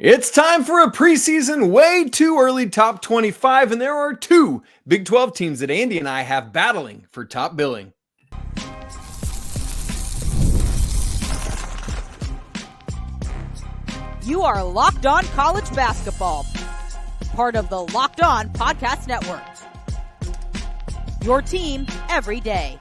It's time for a preseason way too early top 25, and there are two Big 12 teams that Andy and I have battling for top billing. You are Locked On College Basketball, part of the Locked On Podcast Network. Your team every day.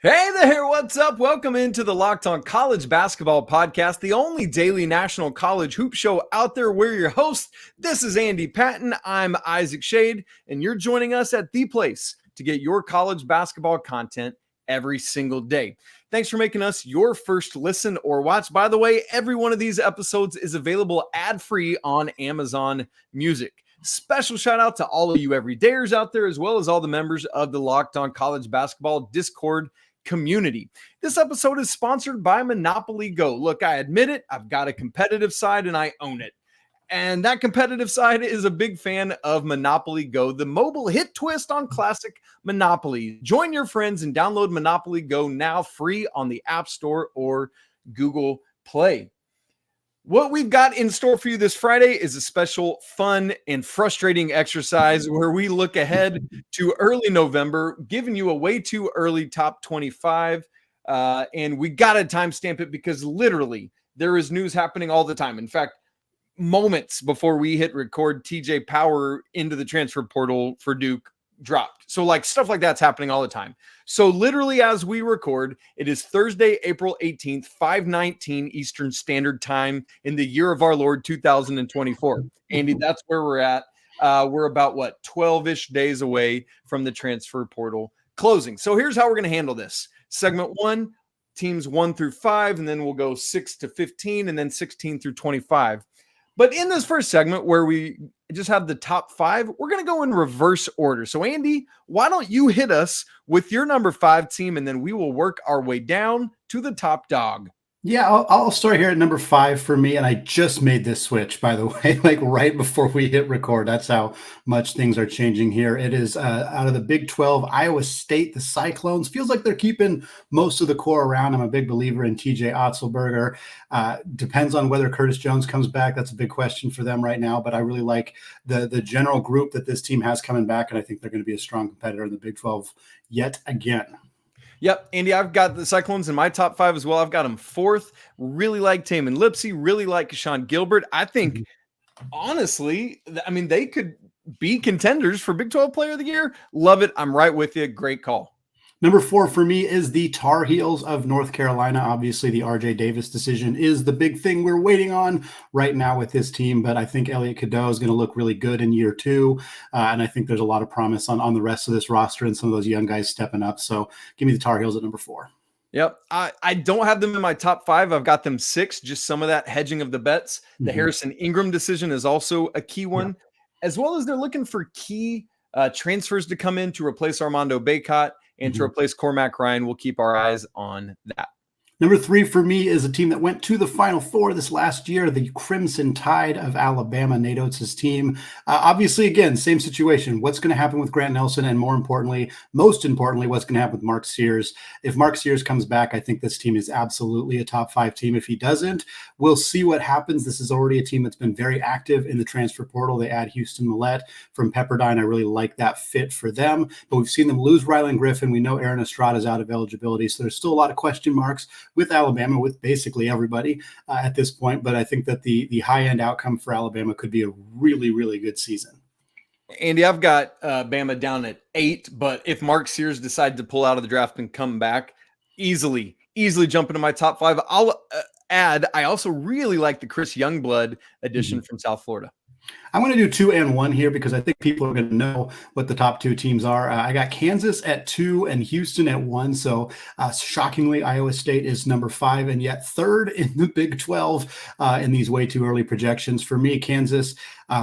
Hey there, what's up? Welcome into the Locked On College Basketball Podcast, the only daily national college hoop show out there. We're your hosts. This is Andy Patton. I'm Isaac Shade, and you're joining us at the place to get your college basketball content every single day. Thanks for making us your first listen or watch. By the way, every one of these episodes is available ad-free on Amazon Music. Special shout out to all of you everydayers out there, as well as all the members of the Locked On College Basketball Discord community. This episode is sponsored by Monopoly Go. Look, I admit it, I've got a competitive side and I own it. And that competitive side is a big fan of Monopoly Go, the mobile hit twist on classic Monopoly. Join your friends and download Monopoly Go now free on the App Store or Google Play. What we've got in store for you this Friday is a special, fun, and frustrating exercise where we look ahead to early November, giving you a way too early top 25. And we got to timestamp it because literally there is news happening all the time. In fact, moments before we hit record, TJ Power into the transfer portal for Duke dropped. So like stuff like that's happening all the time. So literally as we record, it is Thursday, April 18th, 5:19 Eastern Standard Time in the year of our Lord 2024. Andy, that's where we're at. We're about 12-ish days away from the transfer portal closing. So here's how we're going to handle this. Segment 1, teams 1 through 5, and then we'll go 6 to 15 and then 16 through 25. But in this first segment where we just have the top 5, we're going to go in reverse order. So Andy, why don't you hit us with your number 5 team, and then we will work our way down to the top dog. Yeah, I'll start here at number 5 for me. And I just made this switch, by the way, like right before we hit record. That's how much things are changing here. It is out of the Big 12, Iowa State, the Cyclones. Feels like they're keeping most of the core around. I'm a big believer in TJ Otzelberger. Depends on whether Curtis Jones comes back. That's a big question for them right now. But I really like the general group that this team has coming back. And I think they're going to be a strong competitor in the Big 12 yet again. Yep, Andy, I've got the Cyclones in my top 5 as well. I've got them 4th. Really like Tamin Lipsey. Really like Keshawn Gilbert. I think, honestly, I mean, they could be contenders for Big 12 Player of the Year. Love it. I'm right with you. Great call. Number 4 for me is the Tar Heels of North Carolina. Obviously, the RJ Davis decision is the big thing we're waiting on right now with this team, but I think Elliot Cadeau is going to look really good in year 2, and I think there's a lot of promise on the rest of this roster and some of those young guys stepping up. So give me the Tar Heels at number 4. Yep. I don't have them in my top 5. I've got them 6, just some of that hedging of the bets. The Harrison Ingram decision is also a key one, as well as they're looking for key transfers to come in to replace Armando Bacot. And to replace Cormac Ryan. We'll keep our eyes on that. Number 3 for me is a team that went to the Final Four this last year, the Crimson Tide of Alabama, Nate Oates' team. Obviously, again, same situation. What's going to happen with Grant Nelson? And most importantly, what's going to happen with Mark Sears? If Mark Sears comes back, I think this team is absolutely a top 5 team. If he doesn't, we'll see what happens. This is already a team that's been very active in the transfer portal. They add Houston Millett from Pepperdine. I really like that fit for them. But we've seen them lose Rylan Griffin. We know Aaron Estrada is out of eligibility. So there's still a lot of question marks with Alabama, with basically everybody at this point. But I think that the high-end outcome for Alabama could be a really, really good season. Andy, I've got Bama down at 8, but if Mark Sears decides to pull out of the draft and come back, easily jump into my top 5. I'll add, I also really like the Chris Youngblood addition from South Florida. I'm going to do 2 and 1 here because I think people are going to know what the top 2 teams are. I got Kansas at 2 and Houston at 1. So shockingly, Iowa State is number 5 and yet 3rd in the Big 12 in these way too early projections. For me, Kansas,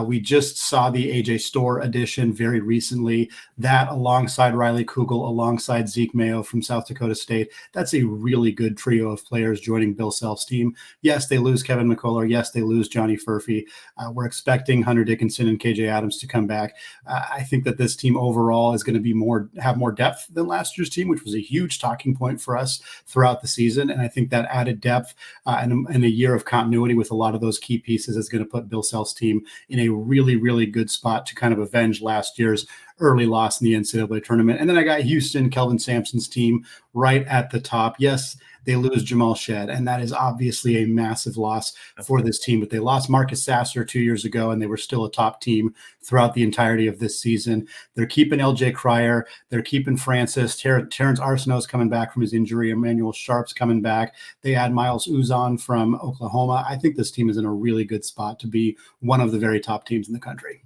We just saw the AJ Storr addition very recently. That alongside Riley Kugel, alongside Zeke Mayo from South Dakota State, that's a really good trio of players joining Bill Self's team. Yes, they lose Kevin McCullough. Yes, they lose Johnny Furphy. We're expecting Hunter Dickinson and KJ Adams to come back. I think that this team overall is going to have more depth than last year's team, which was a huge talking point for us throughout the season. And I think that added depth and a year of continuity with a lot of those key pieces is going to put Bill Self's team in a really, really good spot to kind of avenge last year's early loss in the NCAA tournament. And then I got Houston, Kelvin Sampson's team right at the top. Yes, they lose Jamal Shedd, and that is obviously a massive loss for this team. But they lost Marcus Sasser 2 years ago, and they were still a top team throughout the entirety of this season. They're keeping LJ Cryer. They're keeping Francis. Terrence Arsenault's coming back from his injury. Emmanuel Sharp's coming back. They add Miles Uzon from Oklahoma. I think this team is in a really good spot to be one of the very top teams in the country.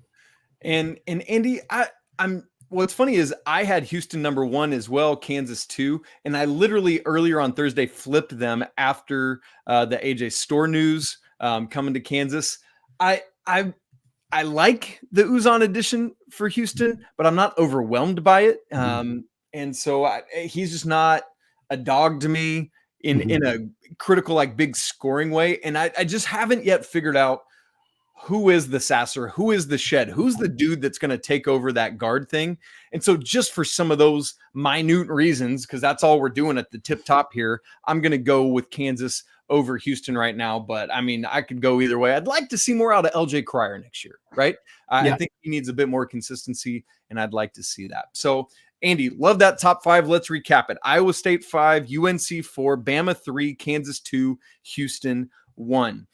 And Andy, what's funny is I had Houston number 1 as well, Kansas 2, and I literally earlier on Thursday flipped them after the AJ Storr news coming to Kansas. I like the Uzon addition for Houston, but I'm not overwhelmed by it. And so he's just not a dog to me in a critical, like big scoring way. And I just haven't yet figured out who is the Sasser, who is the Shedd, who's the dude that's going to take over that guard thing. And so just for some of those minute reasons, because that's all we're doing at the tip top here, I'm going to go with Kansas over Houston right now. But I mean, I could go either way. I'd like to see more out of LJ Cryer next year, right? I think he needs a bit more consistency, and I'd like to see that. So Andy, love that top 5. Let's recap it. Iowa State 5, UNC 4, Bama 3, Kansas 2, Houston 1.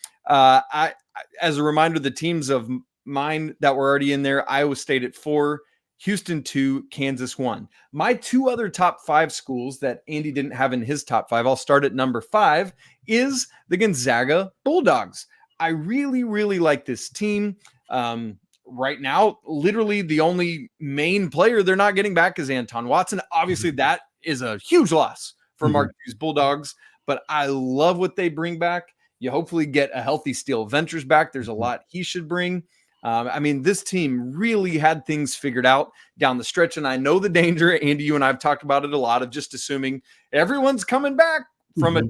As a reminder, the teams of mine that were already in there, Iowa State at 4, Houston 2, Kansas 1. My 2 other top 5 schools that Andy didn't have in his top 5, I'll start at number 5, is the Gonzaga Bulldogs. I really, really like this team. Right now, literally the only main player they're not getting back is Anton Watson. Obviously, that is a huge loss for Mark Hughes Bulldogs, but I love what they bring back. You hopefully get a healthy Steele Ventures back. There's a lot he should bring. I mean, this team really had things figured out down the stretch, and I know the danger, Andy, you and I have talked about it a lot, of just assuming everyone's coming back from a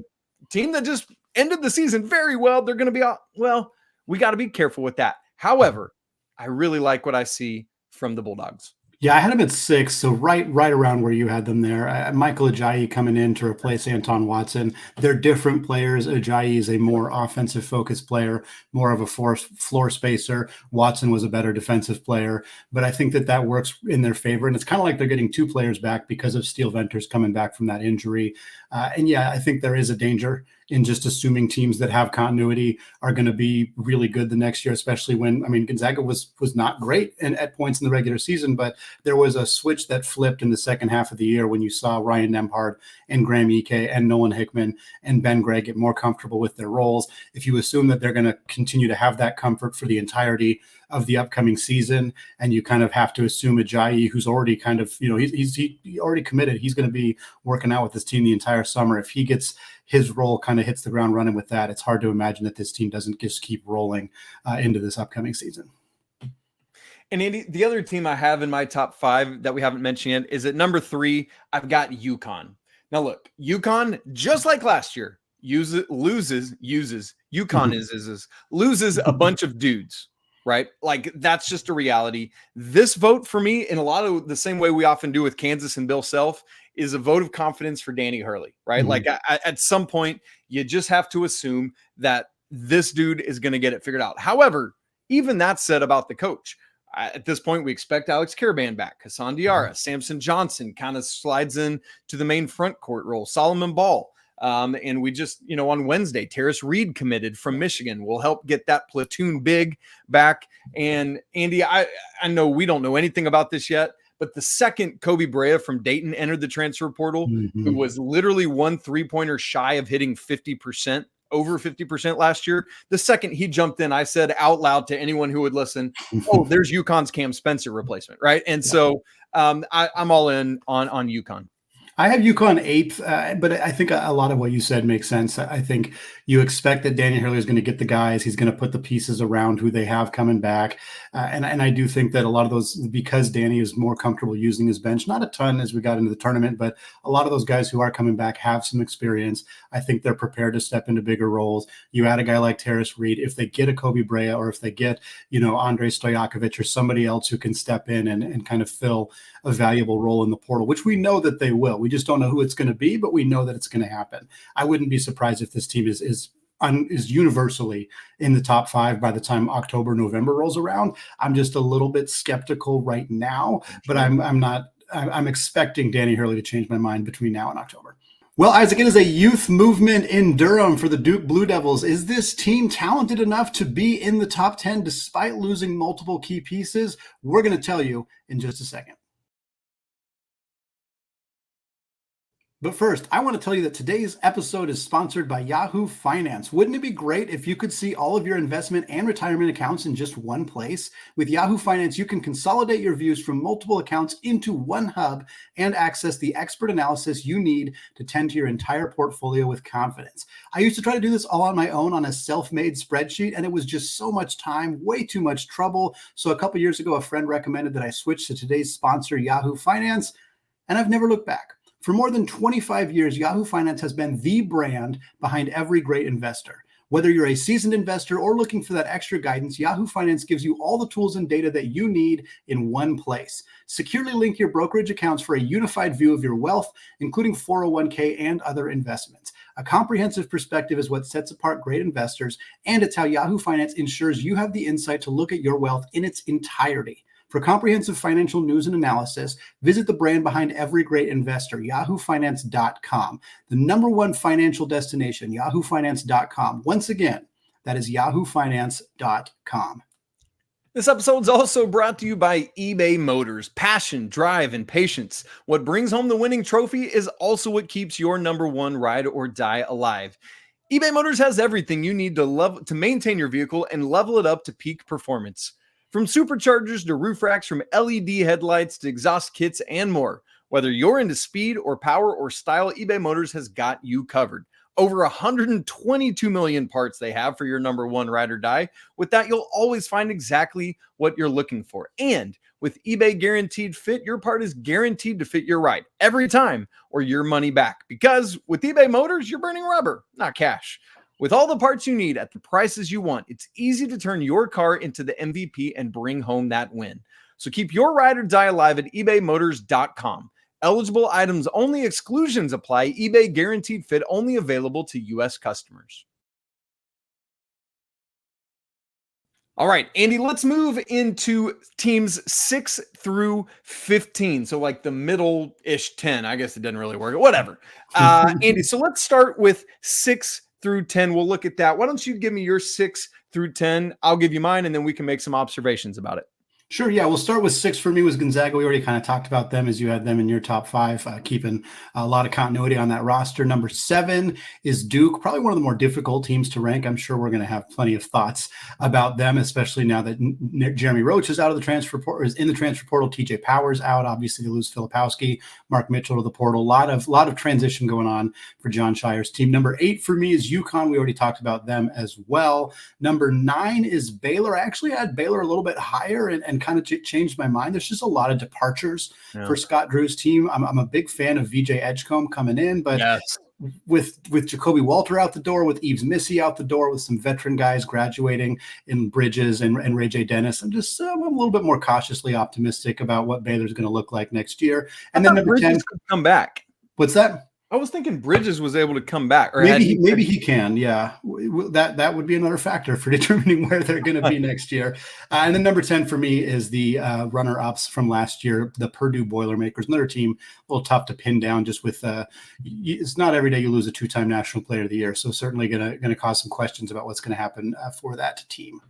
team that just ended the season very well. They're going to be well, we got to be careful with that. However, I really like what I see from the Bulldogs. Yeah, I had him at 6, so right around where you had them there. Michael Ajayi coming in to replace Anton Watson. They're different players. Ajayi is a more offensive-focused player, more of a floor spacer. Watson was a better defensive player, but I think that works in their favor, and it's kind of like they're getting 2 players back because of Steele Venters coming back from that injury. And yeah, I think there is a danger in just assuming teams that have continuity are going to be really good the next year, especially when, I mean, Gonzaga was not great at points in the regular season, but there was a switch that flipped in the second half of the year when you saw Ryan Nembhard and Graham Ike and Nolan Hickman and Ben Gregg get more comfortable with their roles. If you assume that they're going to continue to have that comfort for the entirety of the upcoming season, and you kind of have to assume Ajayi, who's already kind of, he already committed, he's going to be working out with this team the entire summer. If he gets his role kind of hits the ground running with that, it's hard to imagine that this team doesn't just keep rolling into this upcoming season. And Andy, the other team I have in my top 5 that we haven't mentioned yet is at number 3. I've got UConn. Now look, UConn, just like last year, loses a bunch of dudes, right? Like, that's just a reality. This vote for me, in a lot of the same way we often do with Kansas and Bill Self, is a vote of confidence for Danny Hurley, right? Like, at some point, you just have to assume that this dude is going to get it figured out. However, even that said about the coach, at this point, we expect Alex Caravan back. Hassan Diarra, Samson Johnson kind of slides in to the main front court role. Solomon Ball. And we just, on Wednesday, Terrace Reed committed from Michigan will help get that platoon big back. And Andy, I know we don't know anything about this yet, but the second Kobe Brea from Dayton entered the transfer portal, who was literally 1 3-pointer shy of hitting 50%, over 50% last year. The second he jumped in, I said out loud to anyone who would listen, oh, there's UConn's Cam Spencer replacement, right? And so I'm all in on UConn. I have UConn eighth, but I think a lot of what you said makes sense. I think you expect that Danny Hurley is going to get the guys. He's going to put the pieces around who they have coming back. And I do think that a lot of those, because Danny is more comfortable using his bench, not a ton as we got into the tournament, but a lot of those guys who are coming back have some experience. I think they're prepared to step into bigger roles. You add a guy like Terrace Reed, if they get a Kobe Brea, or if they get, Andrei Stojakovic or somebody else who can step in and kind of fill a valuable role in the portal, which we know that they will. We just don't know who it's going to be, but we know that it's going to happen. I wouldn't be surprised if this team is universally in the top 5 by the time October, November rolls around. I'm just a little bit skeptical right now, but I'm expecting Danny Hurley to change my mind between now and October. Well, Isaac, it is a youth movement in Durham for the Duke Blue Devils. Is this team talented enough to be in the top 10 despite losing multiple key pieces? We're going to tell you in just a second. But first, I want to tell you that today's episode is sponsored by Yahoo Finance. Wouldn't it be great if you could see all of your investment and retirement accounts in just one place? With Yahoo Finance, you can consolidate your views from multiple accounts into one hub and access the expert analysis you need to tend to your entire portfolio with confidence. I used to try to do this all on my own on a self-made spreadsheet, and it was just so much time, way too much trouble. So a couple years ago, a friend recommended that I switch to today's sponsor, Yahoo Finance, and I've never looked back. For more than 25 years, Yahoo Finance has been the brand behind every great investor. Whether you're a seasoned investor or looking for that extra guidance, Yahoo Finance gives you all the tools and data that you need in one place. Securely link your brokerage accounts for a unified view of your wealth, including 401k and other investments. A comprehensive perspective is what sets apart great investors, and it's how Yahoo Finance ensures you have the insight to look at your wealth in its entirety. For comprehensive financial news and analysis, visit the brand behind every great investor, yahoofinance.com. The number one financial destination, yahoofinance.com. Once again, that is yahoofinance.com. This episode is also brought to you by eBay Motors. Passion, drive, and patience. What brings home the winning trophy is also what keeps your number one ride or die alive. eBay Motors has everything you need to maintain your vehicle and level it up to peak performance. From superchargers to roof racks, from LED headlights to exhaust kits and more. Whether you're into speed or power or style, eBay Motors has got you covered. Over 122 million parts they have for your number one ride or die. With that, you'll always find exactly what you're looking for. And with eBay Guaranteed Fit, your part is guaranteed to fit your ride every time or your money back. Because with eBay Motors, you're burning rubber, not cash. With all the parts you need at the prices you want, it's easy to turn your car into the MVP and bring home that win. So keep your ride or die alive at ebaymotors.com. Eligible items only, exclusions apply. eBay Guaranteed Fit only available to U.S. customers. All right, Andy, let's move into teams 6 through 15. So like the middle-ish 10. I guess it doesn't really work. Whatever. Andy, so let's start with 6 through 10. We'll look at that. Why don't you give me your 6 through 10? I'll give you mine, and then we can make some observations about it. Sure. Yeah. We'll start with 6 for me was Gonzaga. We already kind of talked about them as you had them in your top 5, keeping a lot of continuity on that roster. Number 7 is Duke, probably one of the more difficult teams to rank. I'm sure we're going to have plenty of thoughts about them, especially now that Jeremy Roach is out of the transfer portal, is in the transfer portal. TJ Powers out. Obviously, they lose Filipowski, Mark Mitchell to the portal. A lot of transition going on for Jon Scheyer's team. Number 8 for me is UConn. We already talked about them as well. Number 9 is Baylor. I actually had Baylor a little bit higher and kind of changed my mind. There's just a lot of departures for Scott Drew's team. I'm a big fan of VJ Edgecombe coming in, but with Jacoby Walter out the door, with Yves Missy out the door, with some veteran guys graduating in Bridges and Ray J. Dennis, I'm a little bit more cautiously optimistic about what Baylor's going to look like next year. And then number Bridges 10 could come back. What's that? I was thinking Bridges was able to come back. Or maybe he can. Yeah, that would be another factor for determining where they're going to be next year. And then number 10 for me is the runner-ups from last year, the Purdue Boilermakers. Another team a little tough to pin down. Just with it's not every day you lose a 2-time National Player of the Year, so certainly going to cause some questions about what's going to happen for that team.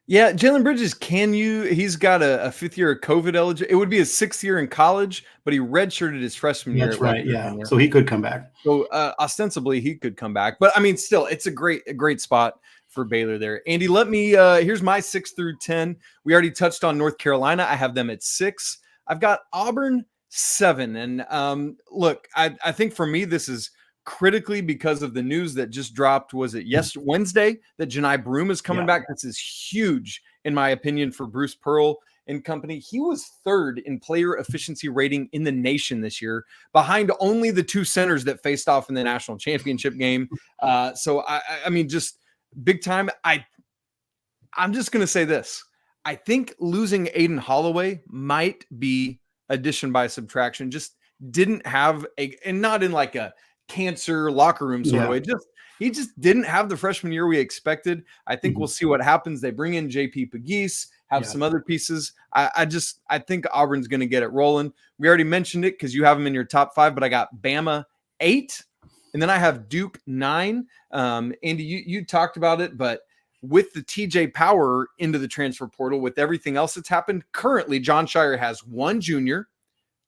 Yeah, Jalen Bridges, he's got a 5th year of COVID eligible. It would be his 6th year in college, but he redshirted his freshman year. That's right, yeah. So he could come back. So ostensibly he could come back. But I mean, still, it's a great spot for Baylor there. Andy, let me, here's my 6 through 10. We already touched on North Carolina. I have them at 6. I've got Auburn 7. And look, I think for me, this is critically because of the news that just dropped. Was it Wednesday that Janai Broom is coming back? This is huge, in my opinion, for Bruce Pearl and company. He was 3rd in player efficiency rating in the nation this year, behind only the 2 centers that faced off in the national championship game. So I mean, just big time. I'm just going to say this. I think losing Aiden Holloway might be addition by subtraction. Just didn't have and not in like a cancer locker room sort of way. He just didn't have the freshman year we expected. I think we'll see what happens. They bring in JP Pegues, have some other pieces. I think Auburn's going to get it rolling. We already mentioned it because you have them in your top 5, but I got Bama 8, and then I have Duke 9. Andy, you talked about it, but with the TJ Power into the transfer portal, with everything else that's happened, currently Jon Scheyer has 1 junior,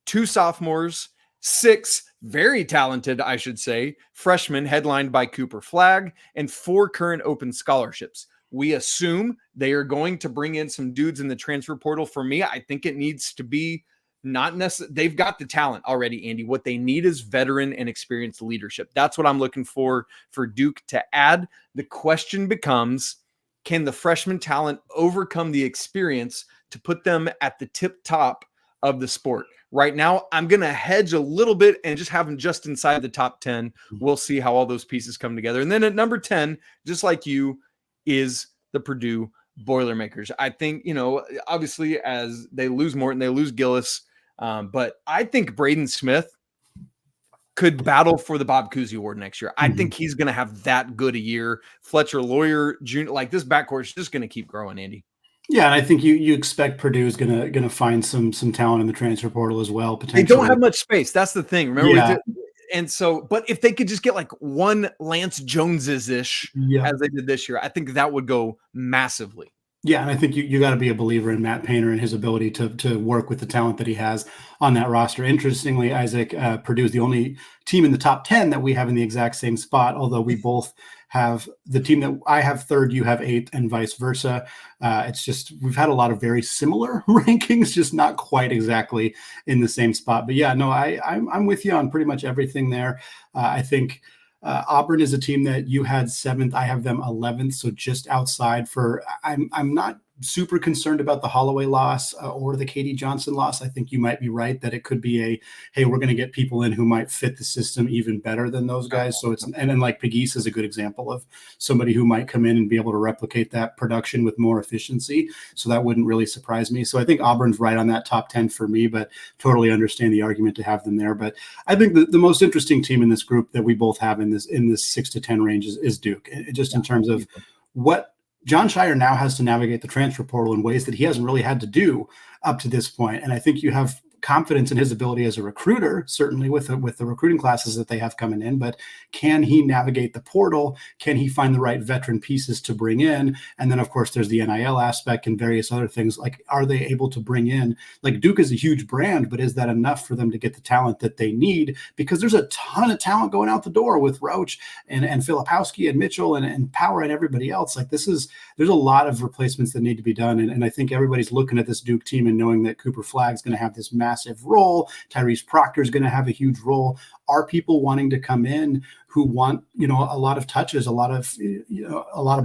2 sophomores, 6 very talented, I should say, freshmen headlined by Cooper Flagg, and 4 current open scholarships. We assume they are going to bring in some dudes in the transfer portal. For me, I think it needs to be not necessarily. They've got the talent already, Andy. What they need is veteran and experienced leadership. That's what I'm looking for Duke to add. The question becomes, can the freshman talent overcome the experience to put them at the tip top of the sport? Right now, I'm going to hedge a little bit and just have them just inside the top 10. We'll see how all those pieces come together. And then at number 10, just like you, is the Purdue Boilermakers. I think, obviously as they lose Morton, they lose Gillis. But I think Braden Smith could battle for the Bob Cousy Award next year. I think he's going to have that good a year. Fletcher Lawyer, Jr., like this backcourt is just going to keep growing, Andy. Yeah, and I think you expect Purdue is gonna find some talent in the transfer portal as well. Potentially, they don't have much space. That's the thing. Remember, yeah. And so, but if they could just get like 1 Lance Joneses-ish as they did this year, I think that would go massively. Yeah, and I think you got to be a believer in Matt Painter and his ability to work with the talent that he has on that roster. Interestingly, Isaac, Purdue is the only team in the top 10 that we have in the exact same spot, although we both have the team that I have 3rd, you have 8th, and vice versa. It's just we've had a lot of very similar rankings, just not quite exactly in the same spot. But yeah, no, I'm with you on pretty much everything there. I think Auburn is a team that you had 7th. I have them 11th, so just outside. I'm not super concerned about the Holloway loss or the KD Johnson loss. I think you might be right that it could be hey, we're going to get people in who might fit the system even better than those guys. So and then like Pegues is a good example of somebody who might come in and be able to replicate that production with more efficiency. So that wouldn't really surprise me. So I think Auburn's right on that top 10 for me, but totally understand the argument to have them there. But I think the most interesting team in this group that we both have in this 6 to 10 range is Duke. Just in terms of what Jon Scheyer now has to navigate the transfer portal in ways that he hasn't really had to do up to this point. And I think you have confidence in his ability as a recruiter, certainly with the recruiting classes that they have coming in, but can he navigate the portal? Can he find the right veteran pieces to bring in? And then of course there's the NIL aspect and various other things. Like, are they able to bring in, like Duke is a huge brand, but is that enough for them to get the talent that they need? Because there's a ton of talent going out the door with Roach and Filipowski and Mitchell and Power and everybody else. Like there's a lot of replacements that need to be done. And I think everybody's looking at this Duke team and knowing that Cooper Flagg's going to have this massive role. Tyrese Proctor is going to have a huge role. Are people wanting to come in who want, a lot of touches, a lot of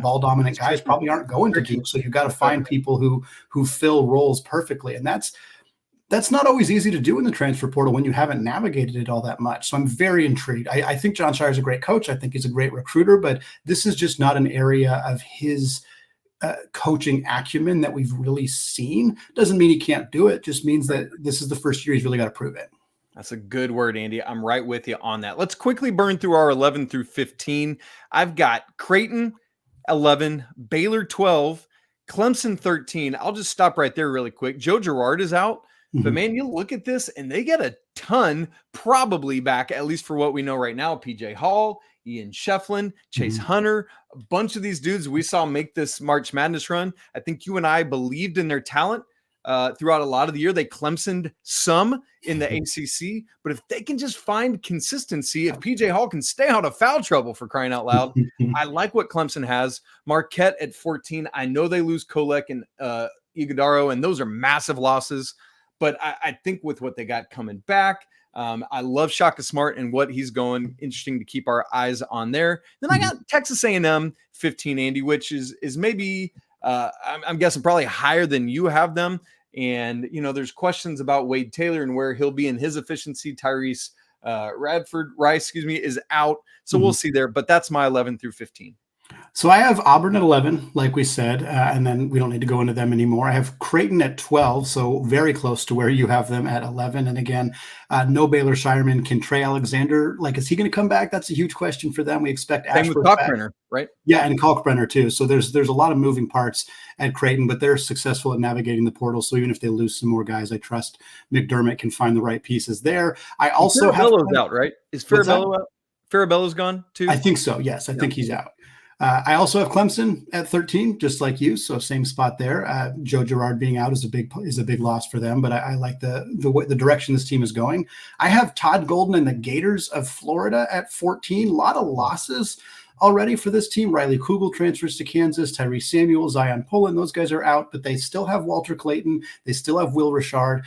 ball dominant guys probably aren't going to Duke. So you've got to find people who fill roles perfectly. And that's not always easy to do in the transfer portal when you haven't navigated it all that much. So I'm very intrigued. I think Jon Scheyer is a great coach. I think he's a great recruiter, but this is just not an area of his coaching acumen that we've really seen. Doesn't mean he can't do it. Just means that this is the first year he's really got to prove it. That's a good word, Andy. I'm right with you on that. Let's quickly burn through our 11 through 15. I've got Creighton 11, Baylor 12, Clemson 13. I'll just stop right there really quick. Joe Girard is out. But man, you look at this and they get a ton probably back, at least for what we know right now. PJ Hall, Ian Shefflin, Chase Hunter, a bunch of these dudes we saw make this March Madness run. I think you and I believed in their talent throughout a lot of the year. They Clemsoned some in the ACC, but if they can just find consistency, if PJ Hall can stay out of foul trouble, for crying out loud, I like what Clemson has. Marquette at 14. I know they lose Kolek and Iguodaro, and those are massive losses. But I think with what they got coming back, I love Shaka Smart and what he's going. Interesting to keep our eyes on there. Then I got Texas A&M 15, Andy, which is maybe I'm guessing probably higher than you have them. And there's questions about Wade Taylor and where he'll be in his efficiency. Tyrese Rice, is out, so we'll see there. But that's my 11 through 15. So I have Auburn at 11, like we said, and then we don't need to go into them anymore. I have Creighton at 12, so very close to where you have them at 11. And again, no Baylor Shireman. Can Trey Alexander, is he going to come back? That's a huge question for them. We expect Same with Kalkbrenner, right? Yeah, and Kalkbrenner too. So there's a lot of moving parts at Creighton, but they're successful at navigating the portal. So even if they lose some more guys, I trust McDermott can find the right pieces there. I also have Farabello's out, right? Is Farabello out? Farabello's gone too? I think so. Yes, I think he's out. I also have Clemson at 13, just like you, so same spot there. Joe Girard being out is a big loss for them, but I like the direction this team is going. I have Todd Golden and the Gators of Florida at 14. A lot of losses already for this team. Riley Kugel transfers to Kansas. Tyrese Samuel, Zion Pullen, those guys are out, but they still have Walter Clayton. They still have Will Richard.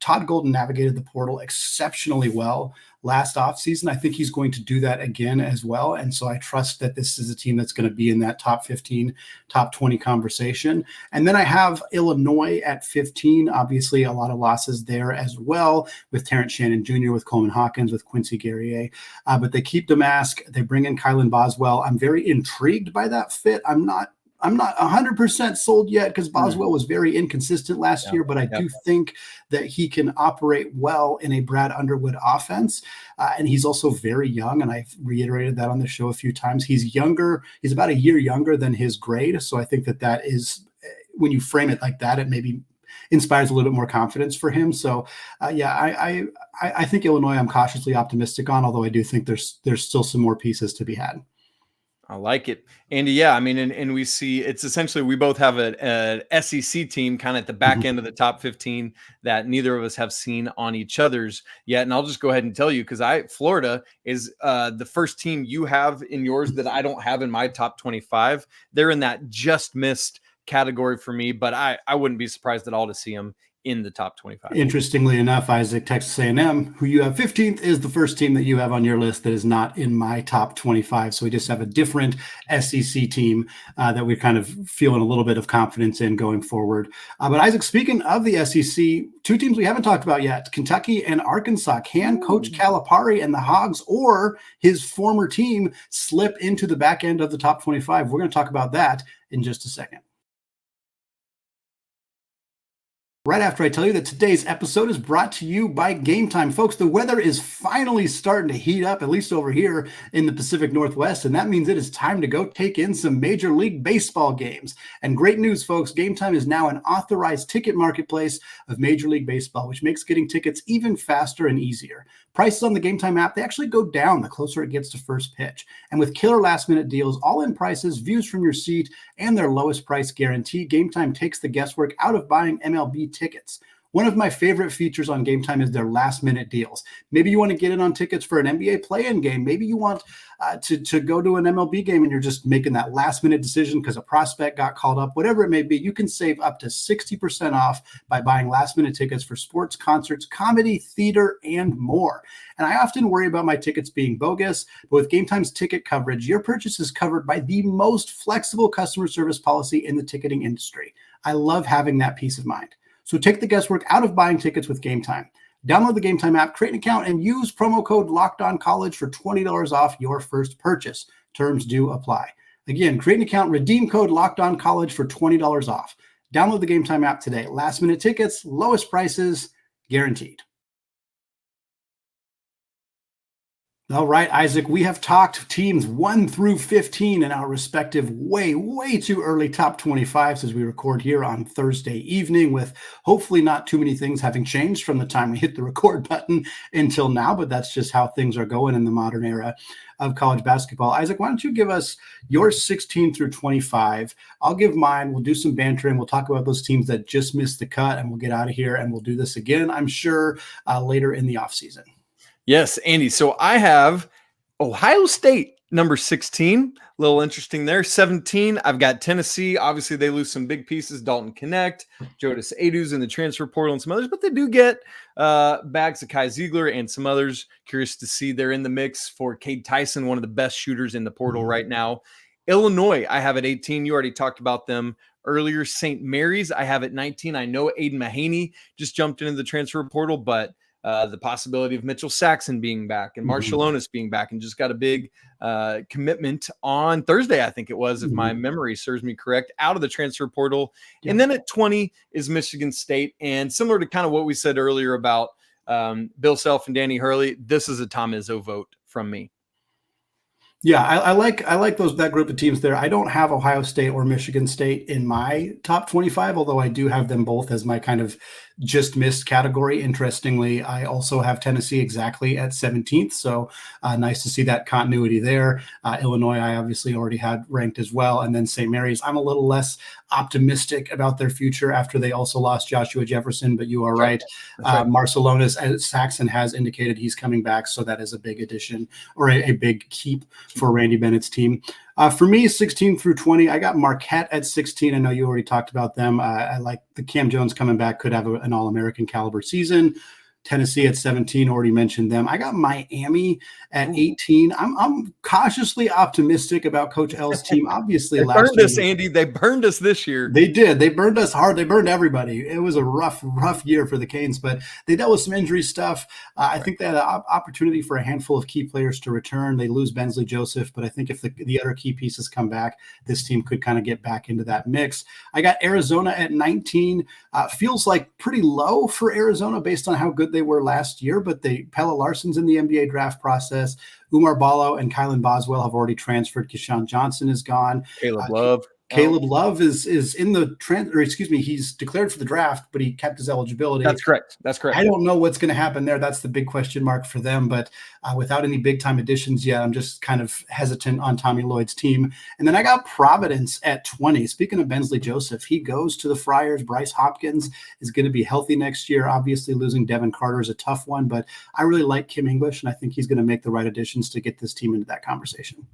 Todd Golden navigated the portal exceptionally well last offseason. I think he's going to do that again as well. And so I trust that this is a team that's going to be in that top 15, top 20 conversation. And then I have Illinois at 15. Obviously, a lot of losses there as well with Terrence Shannon Jr., with Coleman Hawkins, with Quincy Guerrier. But they keep Damask. They bring in Kylan Boswell. I'm very intrigued by that fit. I'm not 100% sold yet because Boswell was very inconsistent last year, but I do think that he can operate well in a Brad Underwood offense. And he's also very young, and I've reiterated that on the show a few times. He's younger. He's about a year younger than his grade. So I think that is, when you frame it like that, it maybe inspires a little bit more confidence for him. So I think Illinois I'm cautiously optimistic on, although I do think there's still some more pieces to be had. I like it. Andy, yeah, I mean, and we see it's essentially we both have an SEC team kind of at the back end of the top 15 that neither of us have seen on each other's yet. And I'll just go ahead and tell you, because Florida is the first team you have in yours that I don't have in my top 25. They're in that just missed category for me, but I wouldn't be surprised at all to see them in the top 25. Interestingly enough, Isaac, Texas A&M, who you have 15th, is the first team that you have on your list that is not in my top 25. So we just have a different SEC team that we're kind of feeling a little bit of confidence in going forward. But Isaac, speaking of the SEC, two teams we haven't talked about yet, Kentucky and Arkansas. Can Coach Calipari and the Hogs or his former team slip into the back end of the top 25? We're going to talk about that in just a second. Right after I tell you that today's episode is brought to you by Gametime. Folks, the weather is finally starting to heat up, at least over here in the Pacific Northwest, and that means it is time to go take in some Major League Baseball games. And great news, folks, Gametime is now an authorized ticket marketplace of Major League Baseball, which makes getting tickets even faster and easier. Prices on the Gametime app, they actually go down the closer it gets to first pitch. And with killer last-minute deals, all-in prices, views from your seat, and their lowest price guarantee, Gametime takes the guesswork out of buying MLB tickets. One of my favorite features on Gametime is their last-minute deals. Maybe you want to get in on tickets for an NBA play-in game. Maybe you want to go to an MLB game and you're just making that last-minute decision because a prospect got called up. Whatever it may be, you can save up to 60% off by buying last-minute tickets for sports, concerts, comedy, theater, and more. And I often worry about my tickets being bogus, but with Gametime's ticket coverage, your purchase is covered by the most flexible customer service policy in the ticketing industry. I love having that peace of mind. So take the guesswork out of buying tickets with Gametime. Download the Gametime app, create an account, and use promo code LOCKEDONCollege for $20 off your first purchase. Terms do apply. Again, create an account, redeem code LOCKEDONCollege for $20 off. Download the Gametime app today. Last minute tickets, lowest prices, guaranteed. All right, Isaac, we have talked teams 1 through 15 in our respective way too early top 25s as we record here on Thursday evening, with hopefully not too many things having changed from the time we hit the record button until now, but that's just how things are going in the modern era of college basketball. Isaac, why don't you give us your 16 through 25? I'll give mine. We'll do some bantering. We'll talk about those teams that just missed the cut, and we'll get out of here, and we'll do this again, I'm sure, later in the offseason. Yes, Andy. So I have Ohio State Number 16, a little interesting there. 17, I've got Tennessee. Obviously, they lose some big pieces. Dalton Connect, Jodas Adu's in the transfer portal and some others, but they do get back Zakai Ziegler and some others. Curious to see they're in the mix for Cade Tyson, one of the best shooters in the portal right now. Illinois, I have at 18. You already talked about them earlier. St. Mary's, I have at 19. I know Aiden Mahaney just jumped into the transfer portal, but the possibility of Mitchell Saxon being back and Marshall Onis being back, and just got a big commitment on Thursday, I think it was, if my memory serves me correct, out of the transfer portal. And then at 20 is Michigan State. And similar to kind of what we said earlier about Bill Self and Danny Hurley, this is a Tom Izzo vote from me. Yeah, I like that group of teams there. I don't have Ohio State or Michigan State in my top 25, although I do have them both as my kind of just missed category. Interestingly, I also have Tennessee exactly at 17th, so nice to see that continuity there. Illinois, I obviously already had ranked as well, and then St. Mary's, I'm a little less optimistic about their future after they also lost Joshua Jefferson, but you are right. Marcelonis, as Saxon has indicated, he's coming back, so that is a big addition, or a big keep for Randy Bennett's team. For me, 16 through 20, I got Marquette at 16. I know you already talked about them. I like the Cam Jones coming back, could have an All-American caliber season. Tennessee at 17, already mentioned them. I got Miami at 18. I'm cautiously optimistic about Coach L's team. Obviously, they burned us, Andy. They burned us this year. They did. They burned us hard. They burned everybody. It was a rough year for the Canes, but they dealt with some injury stuff. I think they had an opportunity for a handful of key players to return. They lose Bensley Joseph, but I think if the other key pieces come back, this team could kind of get back into that mix. I got Arizona at 19. Feels like pretty low for Arizona based on how good they were last year, but Pella Larson's in the NBA draft process. Umar Ballo and Kylan Boswell have already transferred. Keyshawn Johnson is gone. Caleb Love is in the he's declared for the draft, but he kept his eligibility. That's correct. I don't know what's going to happen there. That's the big question mark for them. But without any big time additions yet, I'm just kind of hesitant on Tommy Lloyd's team. And then I got Providence at 20. Speaking of Bensley Joseph, he goes to the Friars. Bryce Hopkins is going to be healthy next year. Obviously, losing Devin Carter is a tough one, but I really like Kim English, and I think he's going to make the right additions to get this team into that conversation.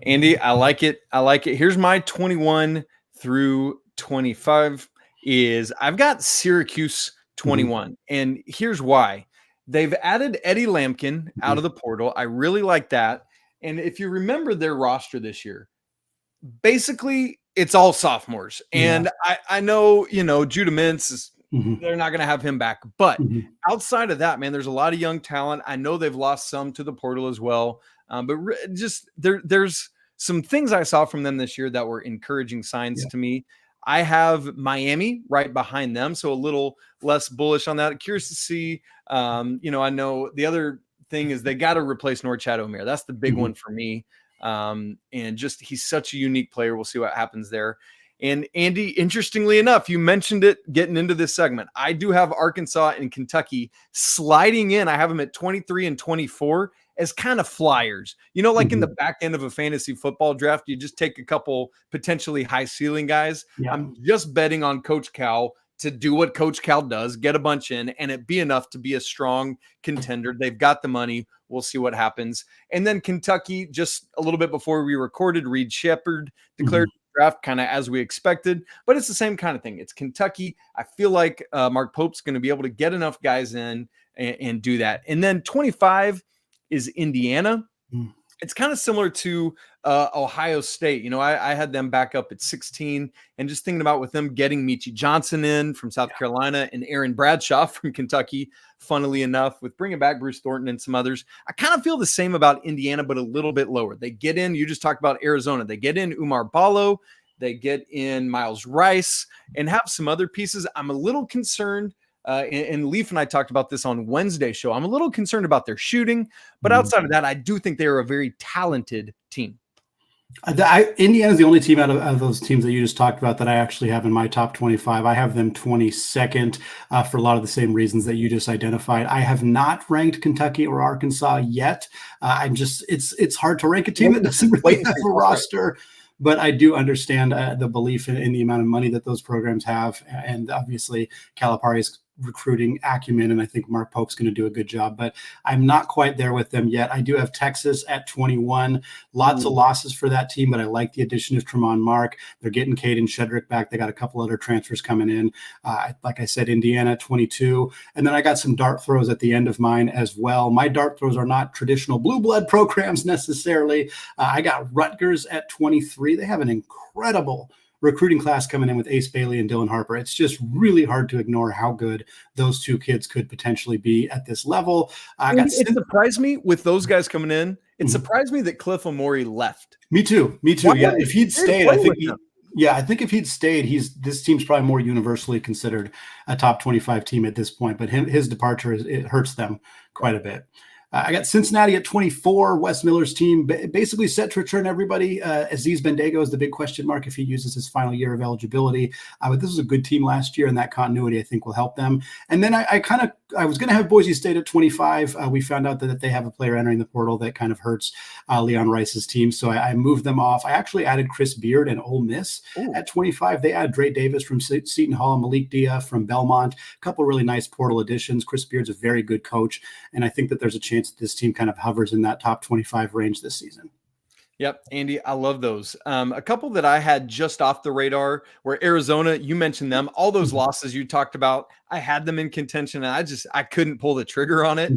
Andy, I like it. Here's my 21 through 25 is I've got Syracuse 21. And here's why. They've added Eddie Lampkin out of the portal. I really like that. And if you remember their roster this year, basically it's all sophomores. And I know, Judah Mintz is they're not going to have him back. But outside of that, man, there's a lot of young talent. I know they've lost some to the portal as well. But just there's some things I saw from them this year that were encouraging signs to me. I have Miami right behind them, so a little less bullish on that. Curious to see. I know the other thing is they got to replace Norchad Omier. That's the big one for me. And just he's such a unique player. We'll see what happens there. And Andy, interestingly enough, you mentioned it getting into this segment. I do have Arkansas and Kentucky sliding in. I have them at 23 and 24 as kind of flyers. In the back end of a fantasy football draft, you just take a couple potentially high ceiling guys. I'm just betting on Coach Cal to do what Coach Cal does, get a bunch in, and it be enough to be a strong contender. They've got the money. We'll see what happens. And then Kentucky, just a little bit before we recorded, Reed Shepherd declared draft kind of as we expected, but it's the same kind of thing. It's Kentucky. I feel like Mark Pope's going to be able to get enough guys in and do that. And then 25 is Indiana. It's kind of similar to Ohio State. I had them back up at 16, and just thinking about with them getting Michi Johnson in from South Carolina and Aaron Bradshaw from Kentucky, funnily enough, with bringing back Bruce Thornton and some others. I kind of feel the same about Indiana, but a little bit lower. They get in, you just talked about Arizona. They get in Umar Ballo. They get in Miles Rice and have some other pieces. I'm a little concerned. And Leaf and I talked about this on Wednesday's show. I'm a little concerned about their shooting, but outside of that, I do think they are a very talented team. Indiana is the only team out of those teams that you just talked about that I actually have in my top 25. I have them 22nd for a lot of the same reasons that you just identified. I have not ranked Kentucky or Arkansas yet. It's hard to rank a team that doesn't really have a roster. But I do understand the belief in the amount of money that those programs have. And obviously, Calipari is recruiting acumen, and I think Mark Pope's going to do a good job, but I'm not quite there with them yet. I do have Texas at 21. Lots of losses for that team, but I like the addition of Tremont Mark. They're getting Caden Shedrick back. They got a couple other transfers coming in. Like I said, Indiana at 22. And then I got some dart throws at the end of mine as well. My dart throws are not traditional blue blood programs necessarily. I got Rutgers at 23. They have an incredible recruiting class coming in with Ace Bailey and Dylan Harper. It's just really hard to ignore how good those two kids could potentially be at this level. It surprised me with those guys coming in. It surprised me that Cliff Omori left. Me too. Why? Yeah, if he'd stayed, I think if he'd stayed, this team's probably more universally considered a top 25 team at this point. But his departure it hurts them quite a bit. I got Cincinnati at 24. Wes Miller's team basically set to return everybody. Aziz Bendigo is the big question mark if he uses his final year of eligibility. But this was a good team last year, and that continuity I think will help them. And then I was going to have Boise State at 25. We found out that they have a player entering the portal that kind of hurts Leon Rice's team, so I moved them off. I actually added Chris Beard and Ole Miss at 25. They added Dre Davis from Seton Hall, Malik Dia from Belmont. A couple really nice portal additions. Chris Beard's a very good coach, and I think that there's a chance that this team kind of hovers in that top 25 range this season. Yep, Andy, I love those. A couple that I had just off the radar were Arizona. You mentioned them. All those losses you talked about, I had them in contention, and I couldn't pull the trigger on it.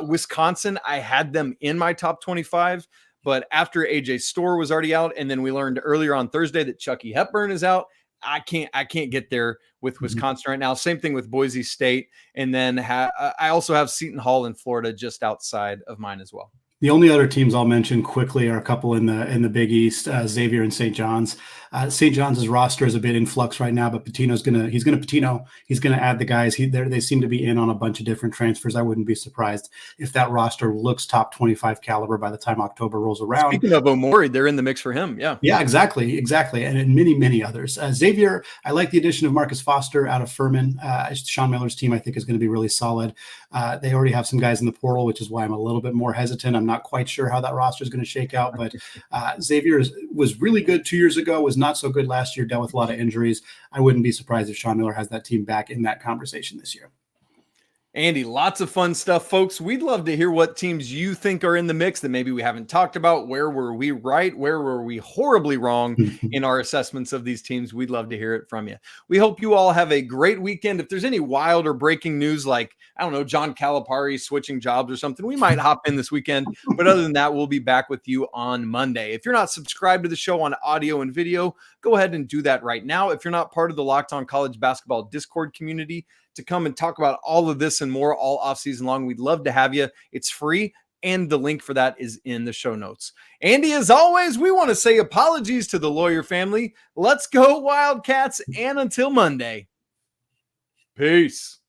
Wisconsin, I had them in my top 25, but after AJ Storr was already out, and then we learned earlier on Thursday that Chucky Hepburn is out, I can't get there with Wisconsin right now. Same thing with Boise State, and then I also have Seton Hall in Florida just outside of mine as well. The only other teams I'll mention quickly are a couple in the Big East, Xavier and St. John's. St. John's roster is a bit in flux right now, but He's going to add the guys. They seem to be in on a bunch of different transfers. I wouldn't be surprised if that roster looks top 25 caliber by the time October rolls around. Speaking of Omori, they're in the mix for him. Yeah, exactly. And many others. Xavier, I like the addition of Marcus Foster out of Furman. Sean Miller's team, I think, is going to be really solid. They already have some guys in the portal, which is why I'm a little bit more hesitant. I'm not quite sure how that roster is going to shake out, but Xavier was really good 2 years ago, was not so good last year, dealt with a lot of injuries. I wouldn't be surprised if Sean Miller has that team back in that conversation this year. Andy, lots of fun stuff, folks. We'd love to hear what teams you think are in the mix that maybe we haven't talked about. Where were we right? Where were we horribly wrong in our assessments of these teams? We'd love to hear it from you. We hope you all have a great weekend. If there's any wild or breaking news, like, I don't know, Jon Calipari switching jobs or something, we might hop in this weekend. But other than that, we'll be back with you on Monday. If you're not subscribed to the show on audio and video, go ahead and do that right now. If you're not part of the Locked On College Basketball Discord community, to come and talk about all of this and more all offseason long, we'd love to have you. It's free, and the link for that is in the show notes. Andy, as always, we want to say apologies to the Lawyer family. Let's go Wildcats, and until Monday, peace.